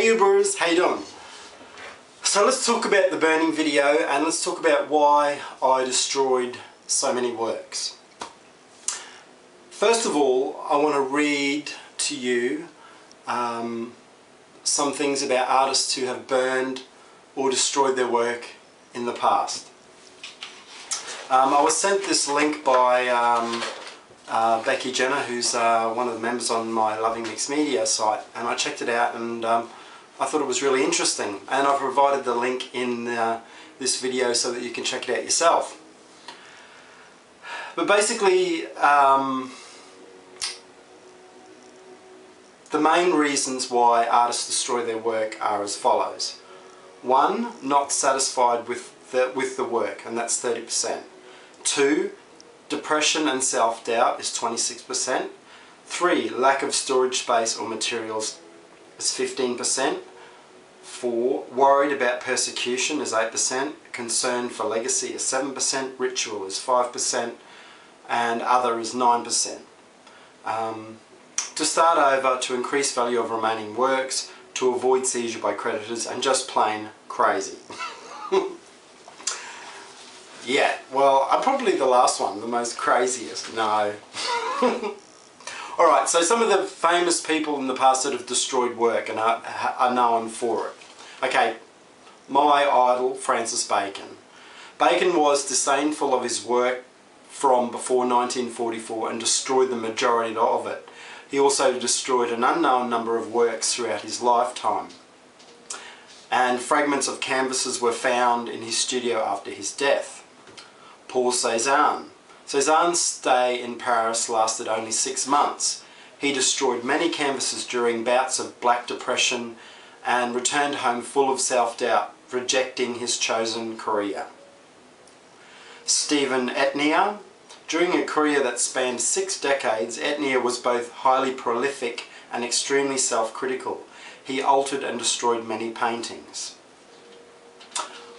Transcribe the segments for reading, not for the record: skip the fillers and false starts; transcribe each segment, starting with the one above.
Hey Ubers, how you doing? So let's talk about the burning video and let's talk about why I destroyed so many works. First of all, I want to read to you some things about artists who have burned or destroyed their work in the past. I was sent this link by Becky Jenner, who's one of the members on my Loving Mixed Media site, and I checked it out and I thought it was really interesting, and I've provided the link in this video so that you can check it out yourself. But basically, the main reasons why artists destroy their work are as follows. 1. Not satisfied with the work, and that's 30%. 2. Depression and self-doubt is 26%. 3. Lack of storage space or materials is 15%. 4. Worried about persecution is 8%. Concern for legacy is 7%. Ritual is 5%. And other is 9%. To start over, to increase value of remaining works, to avoid seizure by creditors, and just plain crazy. Yeah, well, I'm probably the last one, the most craziest. No. Alright, so some of the famous people in the past that have destroyed work and are known for it. Okay, my idol, Francis Bacon. Bacon was disdainful of his work from before 1944 and destroyed the majority of it. He also destroyed an unknown number of works throughout his lifetime. And fragments of canvases were found in his studio after his death. Paul Cézanne. Cézanne's stay in Paris lasted only 6 months. He destroyed many canvases during bouts of Black Depression and returned home full of self-doubt, rejecting his chosen career. Stephen Etnier. During a career that spanned 6 decades, Etnier was both highly prolific and extremely self-critical. He altered and destroyed many paintings.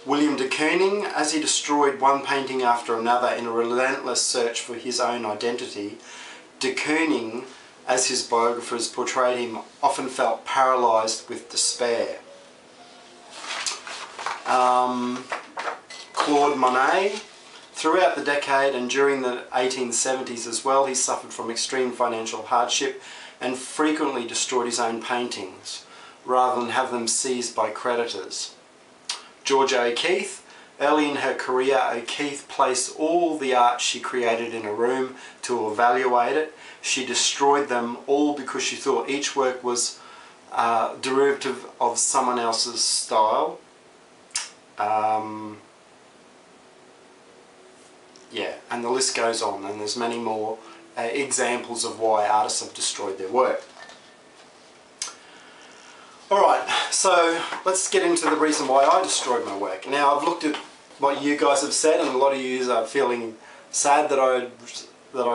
William de Kooning, as he destroyed one painting after another in a relentless search for his own identity, de Kooning, as his biographers portrayed him, often felt paralysed with despair. Claude Monet. Throughout the decade and during the 1870s as well, he suffered from extreme financial hardship and frequently destroyed his own paintings, rather than have them seized by creditors. Georgia O'Keeffe. Early in her career, O'Keeffe placed all the art she created in a room to evaluate it. She destroyed them all because she thought each work was derivative of someone else's style. Yeah, and the list goes on, and there's many more examples of why artists have destroyed their work. Alright, so let's get into the reason why I destroyed my work. Now, I've looked at what you guys have said, and a lot of you are feeling sad that I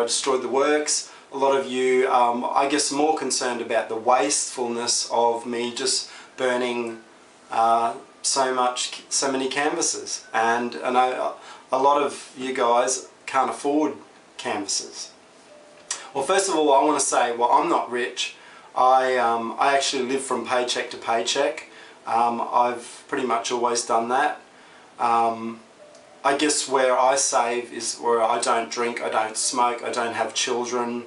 destroyed the works. A lot of you, I guess, more concerned about the wastefulness of me just burning so many canvases. And I know a lot of you guys can't afford canvases. Well, first of all, I want to say, well, I'm not rich. I actually live from paycheck to paycheck. I've pretty much always done that. I guess where I save is where I don't drink, I don't smoke, I don't have children,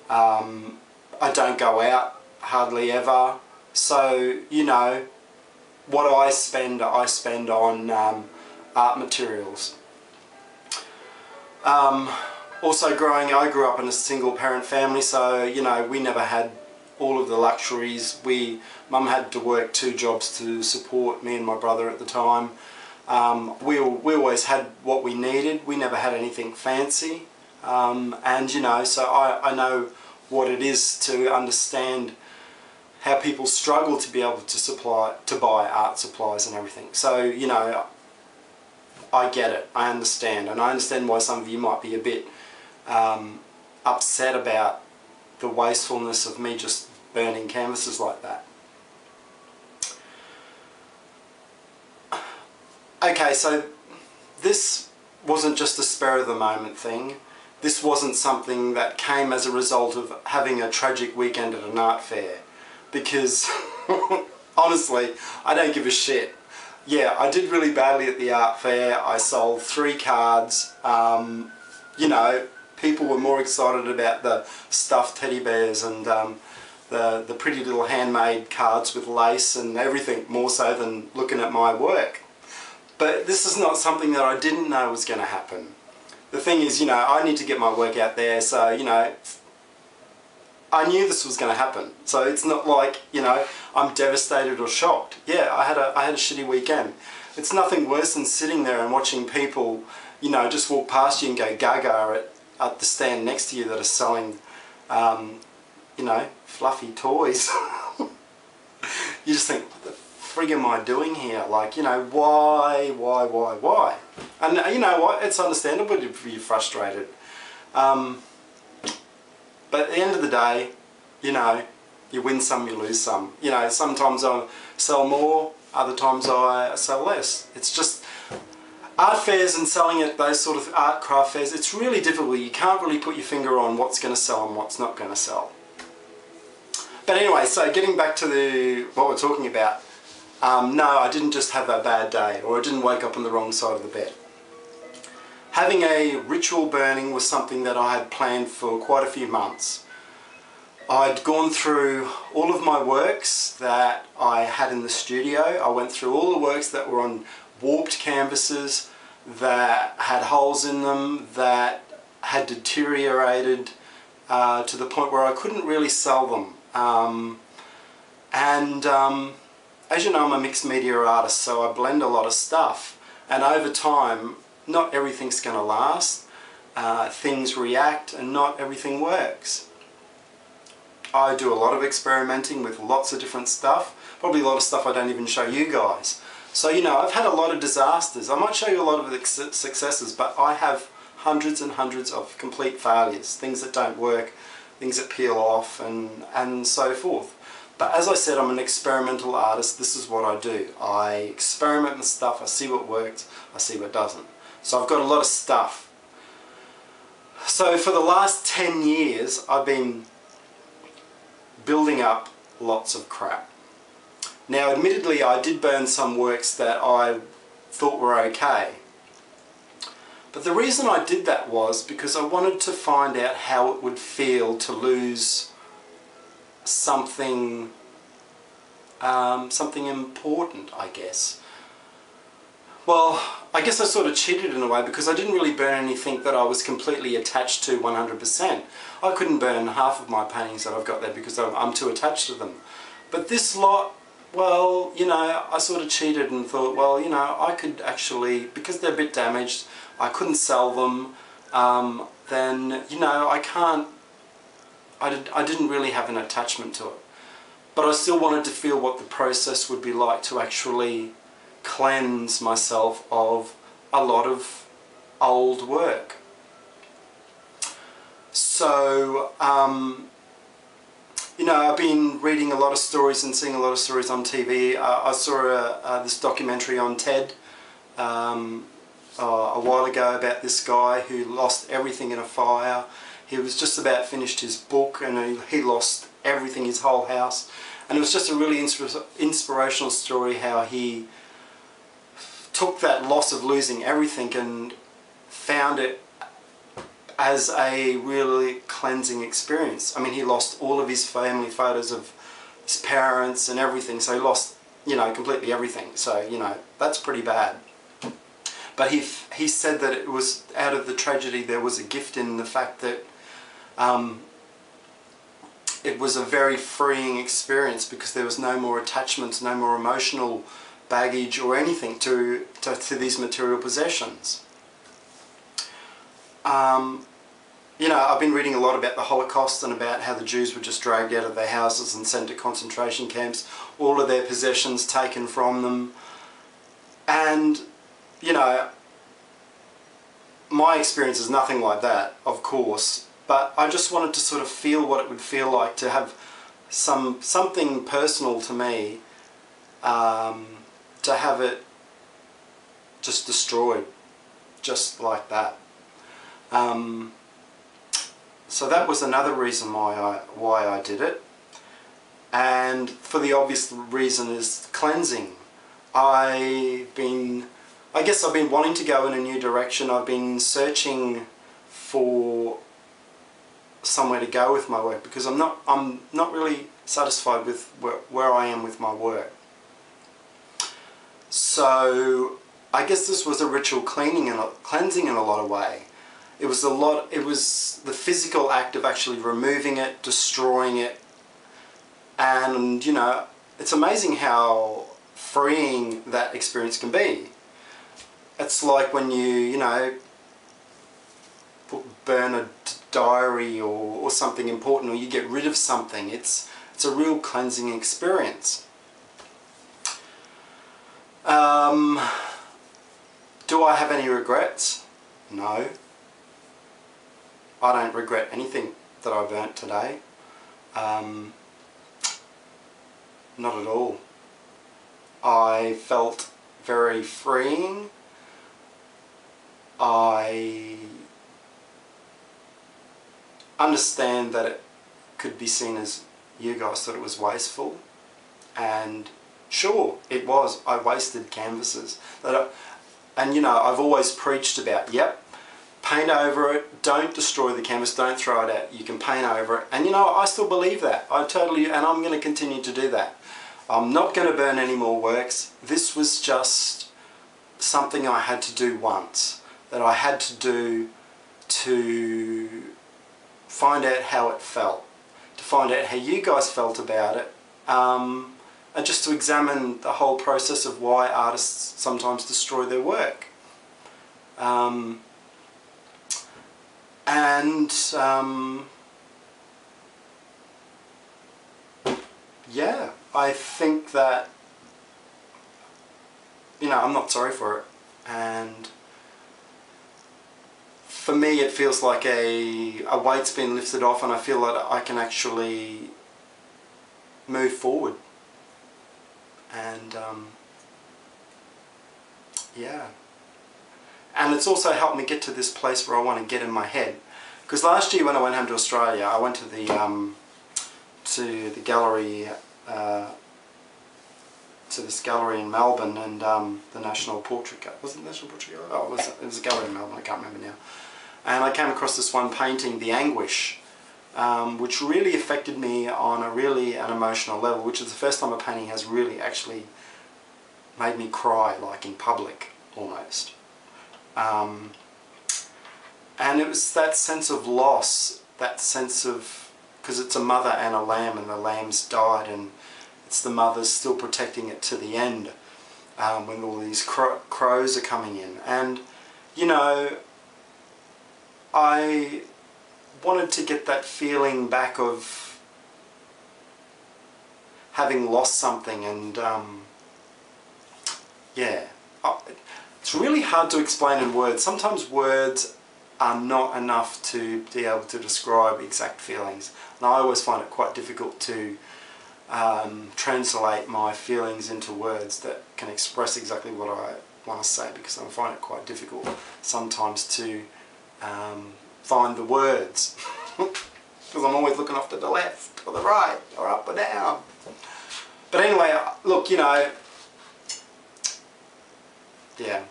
I don't go out hardly ever. So, you know, what I spend on art materials. Also I grew up in a single parent family, so, you know, we never had all of the luxuries. Mum had to work 2 jobs to support me and my brother at the time. We always had what we needed. We never had anything fancy. And, you know, so I know what it is to understand how people struggle to be able to buy art supplies and everything. So, you know, I get it. I understand. And I understand why some of you might be a bit upset about the wastefulness of me just burning canvases like that. Okay, so this wasn't just a spur of the moment thing. This wasn't something that came as a result of having a tragic weekend at an art fair, because Honestly, I don't give a shit. Yeah, I did really badly at the art fair. I sold 3 cards. You know, people were more excited about the stuffed teddy bears and the pretty little handmade cards with lace and everything, more so than looking at my work. But this is not something that I didn't know was going to happen. The thing is, you know, I need to get my work out there, so, you know, I knew this was going to happen. So it's not like, you know, I'm devastated or shocked. Yeah, I had a shitty weekend. It's nothing worse than sitting there and watching people, you know, just walk past you and go gaga at the stand next to you that are selling, you know, fluffy toys. You just think, what the frig am I doing here? Like, you know, why? And you know what? It's understandable to be frustrated. But at the end of the day, you know, you win some, you lose some. You know, sometimes I sell more, other times I sell less. It's just art fairs and selling at those sort of art craft fairs, it's really difficult. You can't really put your finger on what's going to sell and what's not going to sell. But anyway, so getting back to what we're talking about, no, I didn't just have a bad day, or I didn't wake up on the wrong side of the bed. Having a ritual burning was something that I had planned for quite a few months. I'd gone through all of my works that I had in the studio. I went through all the works that were on warped canvases, that had holes in them, that had deteriorated to the point where I couldn't really sell them. As you know, I'm a mixed media artist, so I blend a lot of stuff. And over time, not everything's going to last. Things react and not everything works. I do a lot of experimenting with lots of different stuff. Probably a lot of stuff I don't even show you guys. So, you know, I've had a lot of disasters. I might show you a lot of the successes, but I have hundreds and hundreds of complete failures. Things that don't work, things that peel off, and so forth. But as I said, I'm an experimental artist. This is what I do. I experiment with stuff, I see what works, I see what doesn't. So I've got a lot of stuff. So for the last 10 years, I've been building up lots of crap. Now, admittedly, I did burn some works that I thought were okay. But the reason I did that was because I wanted to find out how it would feel to lose something, something important, I guess. Well, I guess I sort of cheated in a way because I didn't really burn anything that I was completely attached to 100%. I couldn't burn half of my paintings that I've got there because I'm too attached to them. But this lot, well, you know, I sort of cheated and thought, well, you know, I could actually, because they're a bit damaged, I couldn't sell them, then, you know, I didn't really have an attachment to it. But I still wanted to feel what the process would be like to actually cleanse myself of a lot of old work. So, you know, I've been reading a lot of stories and seeing a lot of stories on TV. I saw this documentary on TED a while ago about this guy who lost everything in a fire. He was just about finished his book and he lost everything, his whole house. And it was just a really inspirational story how he took that loss of losing everything and found it as a really cleansing experience. I mean, he lost all of his family photos of his parents and everything, so he lost, you know, completely everything. So, you know, that's pretty bad. But he said that it was, out of the tragedy, there was a gift in the fact that it was a very freeing experience because there was no more attachments, no more emotional baggage or anything to these material possessions. You know, I've been reading a lot about the Holocaust and about how the Jews were just dragged out of their houses and sent to concentration camps, all of their possessions taken from them. And, you know, my experience is nothing like that, of course, but I just wanted to sort of feel what it would feel like to have something personal to me, to have it just destroyed, just like that. So that was another reason why I did it. and for the obvious reason is cleansing. I guess I've been wanting to go in a new direction. I've been searching for somewhere to go with my work because I'm not really satisfied with where I am with my work. So I guess this was a ritual cleansing in a lot of way. It was the physical act of actually removing it, destroying it, and you know, it's amazing how freeing that experience can be. It's like when you know, burn a diary or something important, or you get rid of something. It's a real cleansing experience. Do I have any regrets? No. I don't regret anything that I burnt today. Not at all. I felt very freeing. I understand that it could be seen as you guys thought it was wasteful, and sure, it was. I wasted canvases. And you know, I've always preached about, yep, paint over it, don't destroy the canvas, don't throw it out, you can paint over it. And you know, I still believe that. And I'm going to continue to do that. I'm not going to burn any more works. This was just something I had to do once, that I had to do to find out how it felt, to find out how you guys felt about it, and just to examine the whole process of why artists sometimes destroy their work. Yeah, I think that, you know, I'm not sorry for it, and for me it feels like a weight's been lifted off, and I feel that I can actually move forward. And yeah, and it's also helped me get to this place where I want to get in my head, because last year when I went home to Australia, I went to the gallery, to this gallery in Melbourne, and the National Portrait Gallery. Was it the National Portrait Gallery? Oh, it was a gallery in Melbourne, I can't remember now. And I came across this one painting, The Anguish, which really affected me on an emotional level, which is the first time a painting has really actually made me cry, like in public, almost. And it was that sense of loss, that sense of, because it's a mother and a lamb, and the lamb's died, and it's the mother's still protecting it to the end, when all these crows are coming in. And, you know, I wanted to get that feeling back of having lost something, and yeah, it's really hard to explain in words. Sometimes words are not enough to be able to describe exact feelings, and I always find it quite difficult to translate my feelings into words that can express exactly what I want to say, because I find it quite difficult sometimes to find the words, because I'm always looking off to the left or the right or up or down. But anyway, look, you know, yeah.